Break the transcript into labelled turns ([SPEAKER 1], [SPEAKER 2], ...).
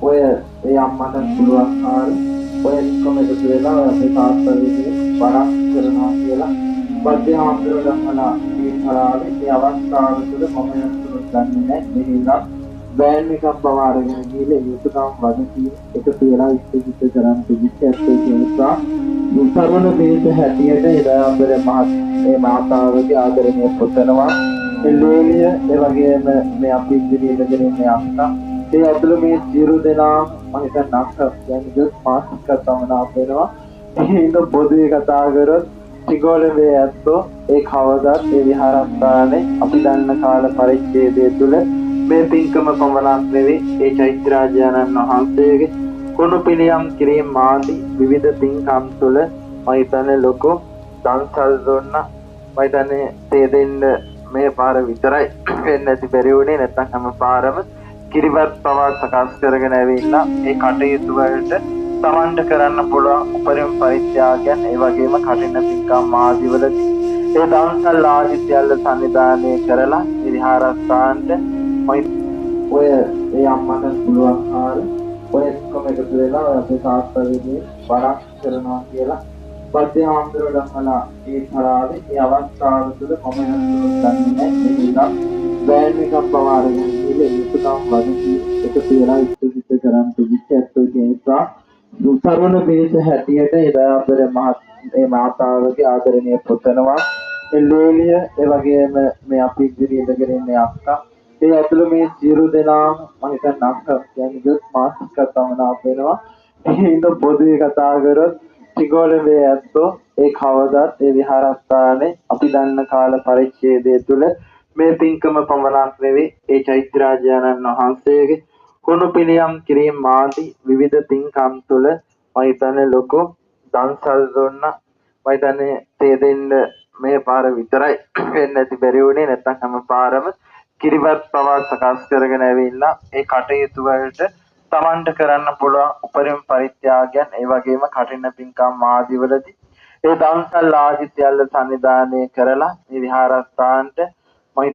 [SPEAKER 1] ඔය ඒ අම්මට පුළුවන් කාලේ ඔය එක්කම එකතු වෙලා අපේ තාත්තගේ බණක් කරනවා කියලා බද්දේ හාමුදුරුවෝ ගමලා දීපහරාවේ මේ අවස්ථාව තුළ මම යතුරුත් දන්නේ නැහැ මෙහිලා බෑන් එකක් බව අරගෙන ගිහලා යුතුයකම් වගකීම් එකතු වෙලා ඉස්තිකිට කරන් තිබිච්ච ඇත්තේ කියනවා සරණ මේක හැටියට එදා අපේ මේ මාතාවගේ ආදරණීය පුතනවා එළේලිය ඒ වගේම මේ අපි ඉදිරියට ගෙනින්නේ අක්කා ඒ අතුළු මේ සියලු දෙනා මම හිතන්නේ අක්කා කියන්නේ මාසික තමනාප වෙනවා එහෙනම් පොදුවේ කතා කරොත් තිගෝලේ ඇත්තෝ ඒ කවදාත් ඒ විහාරස්ථානේ අපි දන්න කාල පරිච්ඡේදය තුළ මේ පින්කම පමණක් නෙවෙයි ඒ චෛත්‍යරාජානන් වහන්සේගේ කුණු පිළියම් කිරීම ආදී විවිධ පින්කම් තුළ මම හිතන්නේ ලොකු දන්සල් දුන්නා මම හිතන්නේ තේ දෙන්න මේ පාර විතරයි වෙන්නේ නැති බැරි වුණේ නැත්නම් හැම පාරම කිරිවත් පවා සකස් කරගෙන ඇවිල්ලා ඒ කටයුතු වලට තමන්ට කරන්න පුළුවන් උපරිම පරිත්‍යාගයන් ඒ වගේම කටින පින්කම් ආදිවලදී ඒ දන්සල් ආදී සියල්ල සංවිධානය කරලා මේ විහාරස්ථානට ඔය ඒ අම්මට පුළුවන් කාලේ ඔය එක්කම එකතු වෙලා අපේ තාත්තගේ බණක් කරනවා කියලා බද්දේ හාමුදුරුවෝ ගමලා දීපහරාවේ මේ අවස්ථාව තුළ මම යතුරුත් දන්නේ නැහැ මෙහිලා බෑන් එකක් බව අරගෙන ගිහලා යුතුයකම් වගකීම් එකතු වෙලා ඉස්තිකිට කරන් තිබිච්ච ඇත්තේ කියනවා සරණ මේක හැටියට එදා අපේ මේ මාතාවගේ ආදරණීය පුතනවා එළේලිය ඒ වගේම මේ අපි ඉදිරියට ගෙනින්නේ අක්කා ඒ අතුළු මේ සියලු දෙනා මම හිතන්නේ අක්කා කියන්නේ මාසික තමනාප වෙනවා එහෙනම් පොදුවේ කතා කරොත් තිගෝලේ ඇත්තෝ ඒ කවදාත් ඒ විහාරස්ථානේ අපි දන්න කාල පරිච්ඡේදය තුළ මේ පින්කම පමණක් නෙවෙයි ඒ චෛත්‍යරාජානන් වහන්සේගේ කුණු පිළියම් කිරීම ආදී විවිධ පින්කම් තුළ මම හිතන්නේ ලොකු දන්සල් දුන්නා මම හිතන්නේ තේ දෙන්න මේ පාර විතරයි වෙන්නේ නැති බැරි වුණේ නැත්නම් හැම පාරම කිරිවත් පවා සකස් කරගෙන ඇවිල්ලා ඒ කටයුතු වලට තමන්ට කරන්න පුළුවන් උපරිම පරිත්‍යාගයන් ඒ වගේම කටින පින්කම් ආදිවලදී ඒ දන්සල් ආදී සියල්ල සංවිධානය කරලා මේ විහාරස්ථානට